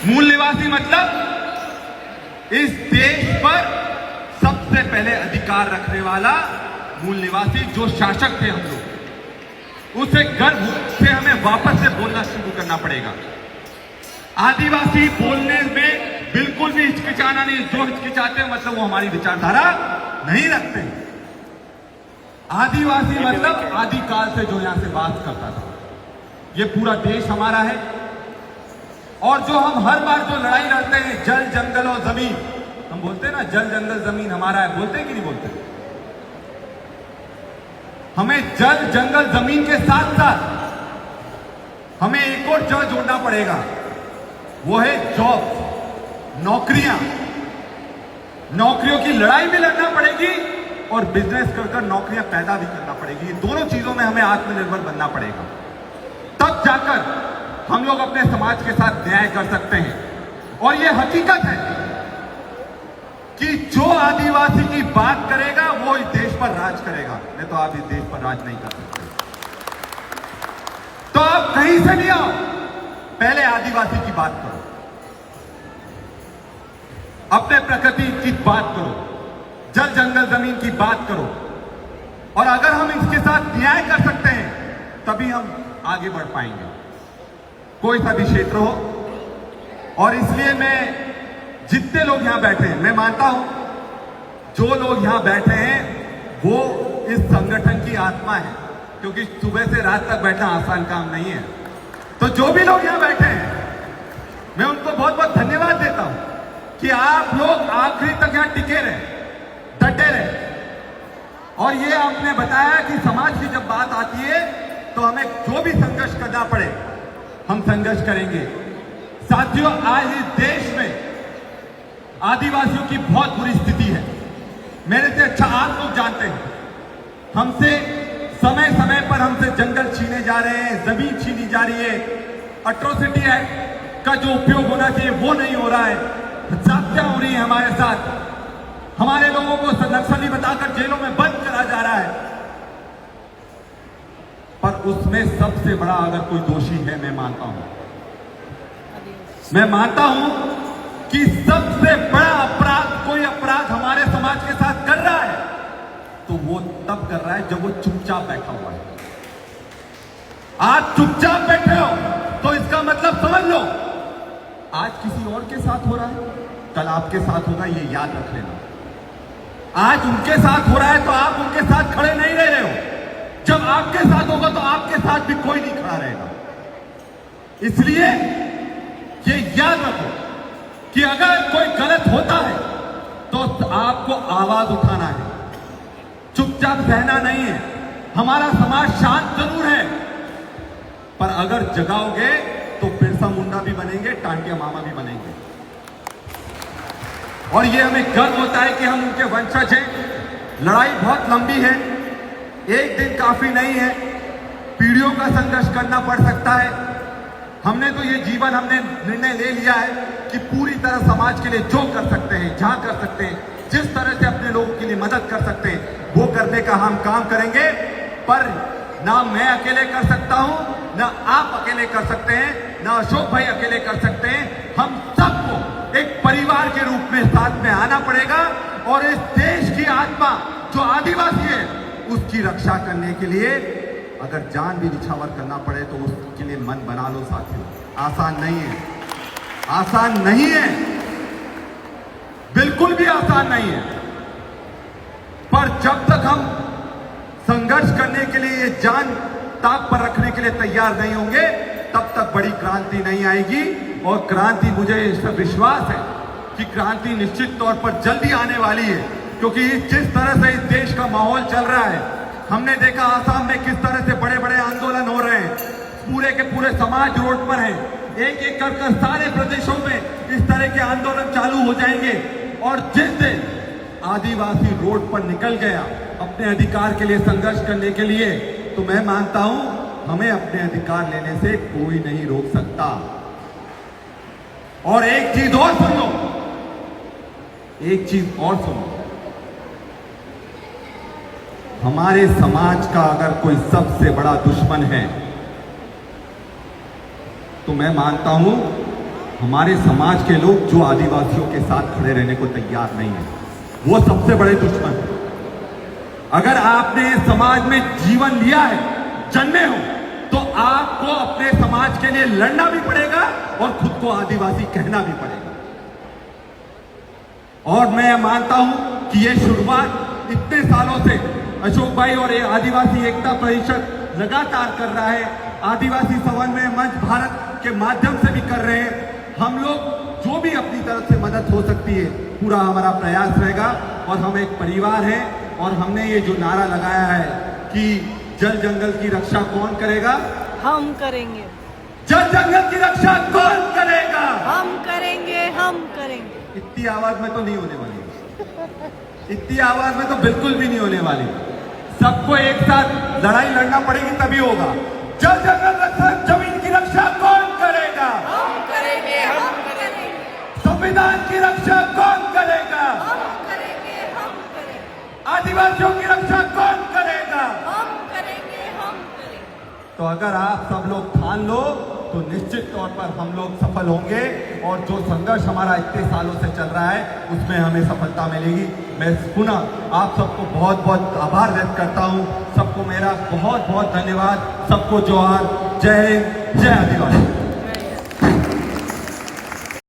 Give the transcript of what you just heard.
मूल निवासी मतलब इस देश पर सबसे पहले अधिकार रखने वाला मूल निवासी, जो शासक थे हम लोग, उसे गर्व से हमें वापस से बोलना शुरू करना पड़ेगा। आदिवासी बोलने में बिल्कुल भी हिचकिचाना नहीं। जो हिचकिचाते हैं मतलब वो हमारी विचारधारा नहीं रखते हैं। आदिवासी मतलब आदिकाल से जो यहां से बात करता था। ये पूरा देश हमारा है और जो हम हर बार जो लड़ाई लड़ते हैं, जल जंगल और जमीन, हम बोलते हैं ना जल जंगल जमीन हमारा है, बोलते हैं कि नहीं बोलते? हमें जल जंगल जमीन के साथ साथ हमें एक और जड़ जोड़ना पड़ेगा, वो है जॉब, नौकरियां। नौकरियों की लड़ाई भी लड़ना पड़ेगी और बिजनेस कर नौकरियां पैदा भी करना पड़ेगी। ये दोनों चीजों में हमें आत्मनिर्भर बनना पड़ेगा, तब जाकर हम लोग अपने समाज के साथ न्याय कर सकते हैं। और ये हकीकत है कि जो आदिवासी की बात करेगा वो इस देश पर राज करेगा, नहीं तो आप इस देश पर राज नहीं कर सकते। तो आप कहीं से नहीं आओ, पहले आदिवासी की बात करो, अपने प्रकृति की बात करो, जल जंगल जमीन की बात करो। और अगर हम इसके साथ न्याय कर सकते हैं तभी हम आगे बढ़ पाएंगे, कोई सा भी क्षेत्र हो। और इसलिए मैं जितने लोग यहां बैठे हैं, मैं मानता हूं जो लोग यहां बैठे हैं वो इस संगठन की आत्मा है, क्योंकि सुबह से रात तक बैठना आसान काम नहीं है। तो जो भी लोग यहां बैठे हैं मैं उनको बहुत बहुत धन्यवाद देता हूं कि आप लोग आखिरी तक यहां टिके रहे, डटे रहे। और ये आपने बताया कि समाज की जब बात आती है तो हमें जो भी संघर्ष करना पड़े हम संघर्ष करेंगे। साथियों, आज इस देश में आदिवासियों की बहुत बुरी स्थिति है। मेरे से अच्छा आप लोग जानते हैं, हमसे समय समय पर हमसे जंगल छीने जा रहे हैं, जमीन छीनी जा रही है, एट्रोसिटी एक्ट का जो उपयोग होना चाहिए वो नहीं हो रहा है, जातियां हो रही है हमारे साथ, हमारे लोगों को नक्सली बताकर जेलों में बंद करा जा रहा है। पर उसमें सबसे बड़ा अगर कोई दोषी है, मैं मानता हूं कि सबसे बड़ा अपराध कोई अपराध हमारे समाज के साथ कर रहा है तो वो तब कर रहा है जब वो चुपचाप बैठा हुआ है। आज चुपचाप बैठे हो तो इसका मतलब समझ लो आज किसी और के साथ हो रहा है, कल आपके साथ होगा, ये याद रख लेना। आज उनके साथ हो रहा है तो आप उनके साथ खड़े नहीं रह रहे हो, जब आपके साथ होगा तो आपके साथ भी कोई नहीं खड़ा रहेगा। इसलिए ये याद रखो कि अगर कोई गलत होता है तो आपको आवाज उठाना है, चुपचाप रहना नहीं है। हमारा समाज शांत जरूर है, पर अगर जगाओगे तो बिरसा मुंडा भी बनेंगे, टांटिया मामा भी बनेंगे। और ये हमें गर्व होता है कि हम उनके वंशज हैं। लड़ाई बहुत लंबी है, एक दिन काफी नहीं है, पीढ़ियों का संघर्ष करना पड़ सकता है। हमने तो ये जीवन हमने निर्णय ले लिया है कि पूरी तरह समाज के लिए जो कर सकते हैं, जहां कर सकते हैं, जिस तरह से अपने लोगों के लिए मदद कर सकते हैं वो करने का हम काम करेंगे। पर ना मैं अकेले कर सकता हूं, ना आप अकेले कर सकते हैं, ना अशोक भाई अकेले कर सकते हैं। हम सबको एक परिवार के रूप में साथ में आना पड़ेगा और इस देश की आत्मा जो आदिवासी है उसकी रक्षा करने के लिए अगर जान भी निछावर करना पड़े तो उसके लिए मन बना लो साथियों। आसान नहीं है, आसान नहीं है, बिल्कुल भी आसान नहीं है। पर जब तक हम संघर्ष करने के लिए ये जान ताक पर रखने के लिए तैयार नहीं होंगे तब तक बड़ी क्रांति नहीं आएगी। और क्रांति, मुझे इस पर विश्वास है कि क्रांति निश्चित तौर पर जल्दी आने वाली है, क्योंकि जिस तरह से इस देश का माहौल चल रहा है, हमने देखा आसाम में किस तरह से बड़े बड़े आंदोलन हो रहे हैं, पूरे के पूरे समाज रोड पर हैं, एक एक कर सारे प्रदेशों में इस तरह के आंदोलन चालू हो जाएंगे। और जिस दिन आदिवासी रोड पर निकल गया अपने अधिकार के लिए संघर्ष करने के लिए, तो मैं मानता हूं हमें अपने अधिकार लेने से कोई नहीं रोक सकता। और एक चीज और सुन लो, एक चीज और सुनो, हमारे समाज का अगर कोई सबसे बड़ा दुश्मन है तो मैं मानता हूं हमारे समाज के लोग जो आदिवासियों के साथ खड़े रहने को तैयार नहीं है, वो सबसे बड़े दुश्मन हैं। अगर आपने समाज में जीवन लिया है, जन्मे हो, तो आपको अपने समाज के लिए लड़ना भी पड़ेगा और खुद को आदिवासी कहना भी पड़ेगा। और मैं मानता हूं कि ये शुरुआत इतने सालों से अशोक भाई और ये आदिवासी एकता परिषद लगातार कर रहा है, आदिवासी समन्वय मंच भारत के माध्यम से भी कर रहे हैं। हम लोग जो भी अपनी तरफ से मदद हो सकती है, पूरा हमारा प्रयास रहेगा। और हम एक परिवार हैं और हमने ये जो नारा लगाया है कि जल जंगल की रक्षा कौन करेगा, हम करेंगे। जल जंगल की रक्षा कौन करेगा, हम करेंगे, हम करेंगे। इतनी आवाज में तो नहीं होने वाली, इतनी आवाज में तो बिल्कुल भी नहीं होने वाली। सबको एक साथ लड़ाई लड़ना पड़ेगी, तभी होगा। जल जंगल रक्षा, जमीन की रक्षा कौन करेगा, हम करेंगे, हम करेंगे। संविधान की रक्षा कौन करेगा, हम करेंगे, हम करेंगे। आदिवासियों की रक्षा कौन करेगा। हम करेंगे, हम करेंगे। तो अगर आप सब लोग ठान लो तो निश्चित तौर पर हम लोग सफल होंगे और जो संघर्ष हमारा इतने सालों से चल रहा है उसमें हमें सफलता मिलेगी। मैं पुनः आप सबको बहुत बहुत आभार व्यक्त करता हूं। सबको मेरा बहुत बहुत धन्यवाद। सबको जोहार। जय हिंद, जय आदिवासी।